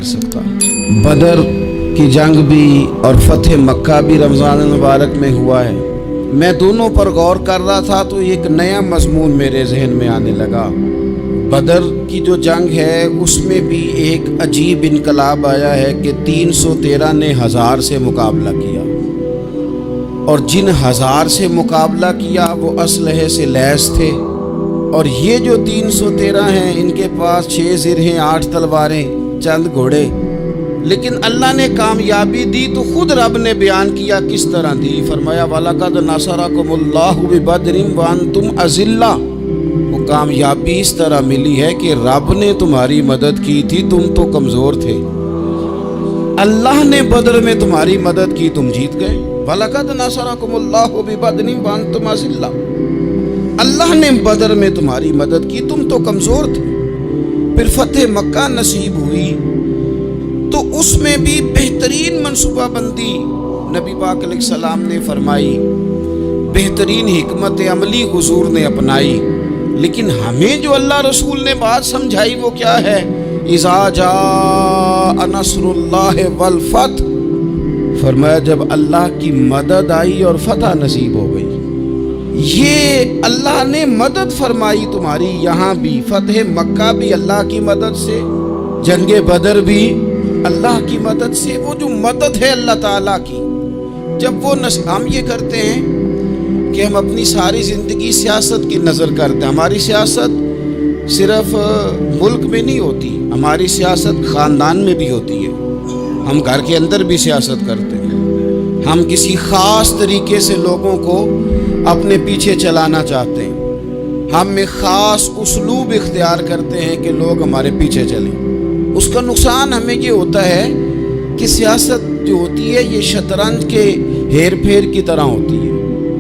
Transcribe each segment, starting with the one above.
सकता। बदर की जंग भी और फतेह मक्का भी रमज़ान मुबारक में हुआ है। मैं दोनों पर गौर कर रहा था तो एक नया मजमून मेरे जहन में आने लगा। बदर की जो जंग है उसमें भी एक अजीब इनकलाब आया है कि 313 ने 1000 से मुकाबला किया, और जिन 1000 से मुकाबला किया वो असलहे से लैस थे। और ये जो 313 हैं इनके पास 6 ज़िरहें, 8 तलवारें, चंद घोड़े, लेकिन अल्लाह ने कामयाबी दी तो खुद रब ने बयान किया किस तरह दी। फरमाया वलक़द नसरकुमुल्लाहु बिबदरिन व अंतुम अज़िल्ला। वो कामयाबी इस तरह मिली है कि रब ने तुम्हारी मदद की थी, तुम तो कमज़ोर थे। अल्लाह ने बदर में तुम्हारी मदद की, तुम जीत गए। वलक़द नसरकुमुल्लाहु बिबदरिन व अंतुम अज़िल्ला। अल्लाह ने बदर में तुम्हारी मदद की, तुम तो कमज़ोर थे। फिर फतेह मक्का नसीब हुई तो उसमें भी बेहतरीन मनसूबा बंदी नबी पाक अलैहिस्सलाम ने फरमाई, बेहतरीन हिकमत अमली हुजूर ने अपनाई। लेकिन हमें जो अल्लाह रसूल ने बात समझाई वो क्या है? इज़ा जाअ नस्रुल्लाहि वल फतह। फरमाया जब अल्लाह की मदद आई और फतह नसीब हो गई। ये अल्लाह ने मदद फरमाई तुम्हारी, यहाँ भी फतेह मक्का भी अल्लाह की मदद से, जंगे बदर भी अल्लाह की मदद से। वो जो मदद है अल्लाह ताला की, जब वो हम ये करते हैं कि हम अपनी सारी ज़िंदगी सियासत की नज़र करते हैं। हमारी सियासत सिर्फ मुल्क में नहीं होती, हमारी सियासत ख़ानदान में भी होती है। हम घर के अंदर भी सियासत करते हैं। हम किसी ख़ास तरीके से लोगों को अपने पीछे चलाना चाहते हैं। हम एक ख़ास उसलूब इख्तियार करते हैं कि लोग हमारे पीछे चलें। उसका नुकसान हमें ये होता है कि सियासत जो होती है ये शतरंज के हेर फेर की तरह होती है।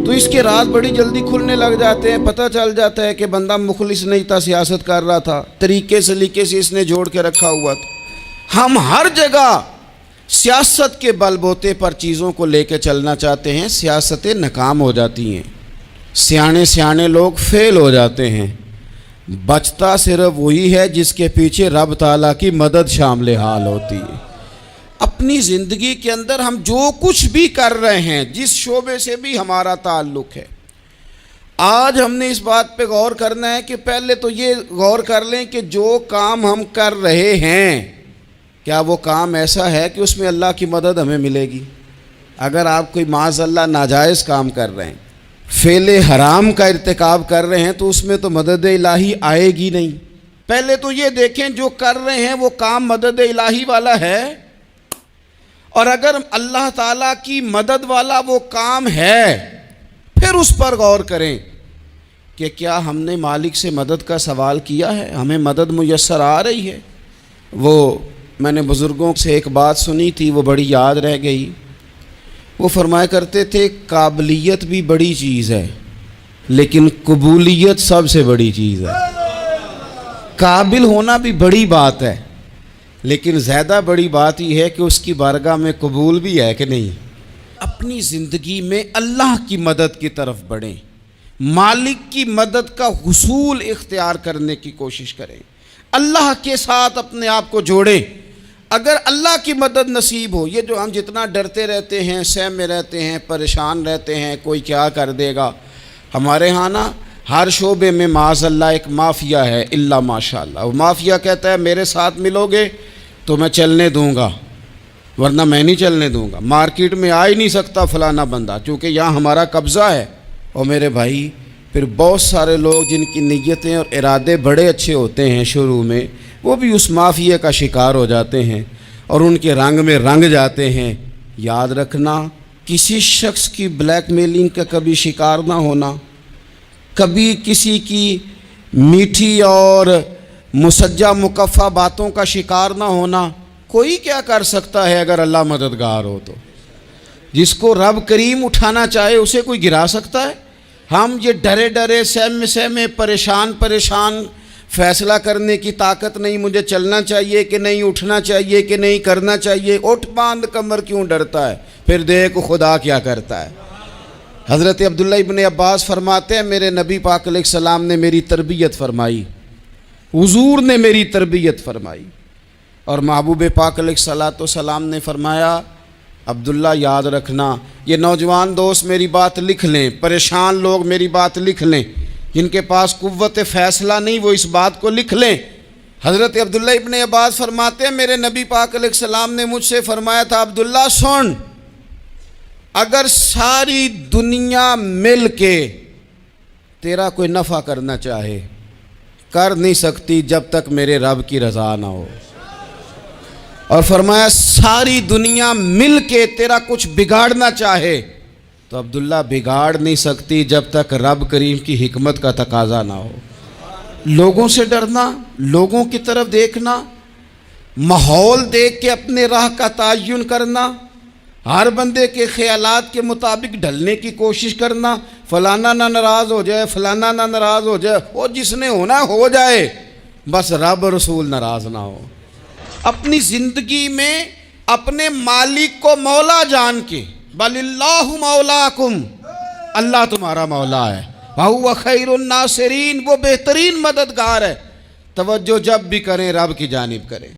तो इसके राज बड़ी जल्दी खुलने लग जाते हैं। पता चल जाता है कि बंदा मुखलिस नहीं था, सियासत कर रहा था, तरीके सलीके से इसने जोड़ के रखा हुआ था। हम हर जगह सियासत के बलबोते पर चीज़ों को लेकर चलना चाहते हैं, सियासतें नाकाम हो जाती हैं, सियाने सियाने लोग फेल हो जाते हैं। बचता सिर्फ वही है जिसके पीछे रब ताला की मदद शामिल हाल होती है। अपनी ज़िंदगी के अंदर हम जो कुछ भी कर रहे हैं, जिस शोबे से भी हमारा ताल्लुक़ है, आज हमने इस बात पे गौर करना है कि पहले तो ये गौर कर लें कि जो काम हम कर रहे हैं क्या वो काम ऐसा है कि उसमें अल्लाह की मदद हमें मिलेगी। अगर आप कोई माज़अल्लाह नाजायज़ काम कर रहे हैं, फ़ेले हराम का इर्तिकाब कर रहे हैं, तो उसमें तो मदद इलाही आएगी नहीं। पहले तो ये देखें जो कर रहे हैं वो काम मदद इलाही वाला है, और अगर अल्लाह ताला की मदद वाला वो काम है फिर उस पर गौर करें कि क्या हमने मालिक से मदद का सवाल किया है, हमें मदद मुयस्सर आ रही है। वो मैंने बुज़ुर्गों से एक बात सुनी थी, वो बड़ी याद रह गई। वो फरमाया करते थे काबिलियत भी बड़ी चीज़ है लेकिन कबूलियत सबसे बड़ी चीज़ है। काबिल होना भी बड़ी बात है लेकिन ज़्यादा बड़ी बात यह है कि उसकी बारगाह में कबूल भी है कि नहीं। अपनी ज़िंदगी में अल्लाह की मदद की तरफ बढ़ें, मालिक की मदद का हुसूल इख्तियार करने की कोशिश करें, अल्लाह के साथ अपने आप को जोड़ें। अगर अल्लाह की मदद नसीब हो, ये जो हम जितना डरते रहते हैं, सहम में रहते हैं, परेशान रहते हैं कोई क्या कर देगा, हमारे यहाँ ना हर शोबे में माज़अल्लाह एक माफिया है, इल्ला माशाअल्लाह। वो माफिया कहता है मेरे साथ मिलोगे तो मैं चलने दूंगा वरना मैं नहीं चलने दूंगा। मार्केट में आ ही नहीं सकता फलाना बंदा क्योंकि यहाँ हमारा कब्ज़ा है। और मेरे भाई फिर बहुत सारे लोग जिनकी नीयतें और इरादे बड़े अच्छे होते हैं शुरू में, वो भी उस माफिया का शिकार हो जाते हैं और उनके रंग में रंग जाते हैं। याद रखना, किसी शख्स की ब्लैकमेलिंग का कभी शिकार ना होना, कभी किसी की मीठी और मुसज्जा मुकफ़ा बातों का शिकार ना होना। कोई क्या कर सकता है अगर अल्लाह मददगार हो तो। जिसको रब करीम उठाना चाहे उसे कोई गिरा सकता है। हम ये डरे डरे सहमे सहमे परेशान फैसला करने की ताकत नहीं, मुझे चलना चाहिए कि नहीं, उठना चाहिए कि नहीं, करना चाहिए। उठ बांध कमर क्यों डरता है, फिर देख खुदा क्या करता है। हज़रत अब्दुल्लाह इब्न अब्बास फरमाते हैं मेरे नबी पाक अलैहिस्सलाम ने मेरी तरबियत फरमाई, हुजूर ने मेरी तरबियत फरमाई। اور محبوب پاک علیہ الصلوۃ والسلام نے فرمایا عبداللہ یاد رکھنا، یہ نوجوان دوست میری بات لکھ لیں، پریشان لوگ میری بات لکھ لیں، جن کے پاس قوت فیصلہ نہیں وہ اس بات کو لکھ لیں۔ حضرت عبداللہ ابن عباس فرماتے ہیں میرے نبی پاک علیہ السلام نے مجھ سے فرمایا تھا عبداللہ سن، اگر ساری دنیا مل کے تیرا کوئی نفع کرنا چاہے کر نہیں سکتی جب تک میرے رب کی رضا نہ ہو، اور فرمایا ساری دنیا مل کے تیرا کچھ بگاڑنا چاہے تو عبداللہ بگاڑ نہیں سکتی جب تک رب کریم کی حکمت کا تقاضا نہ ہو۔ لوگوں سے ڈرنا، لوگوں کی طرف دیکھنا، ماحول دیکھ کے اپنے راہ کا تعین کرنا، ہر بندے کے خیالات کے مطابق ڈھلنے کی کوشش کرنا، فلانا نہ ناراض ہو جائے، فلانا نہ ناراض ہو جائے، وہ جس نے ہونا ہو جائے، بس رب رسول ناراض نہ ہو۔ اپنی زندگی میں اپنے مالک کو مولا جان کے بل اللہ مولاکم، اللہ تمہارا مولا ہے، وَهُوَ خَيْرُ النَّاصِرِينَ، وہ بہترین مددگار ہے۔ توجہ جب بھی کریں رب کی جانب کریں۔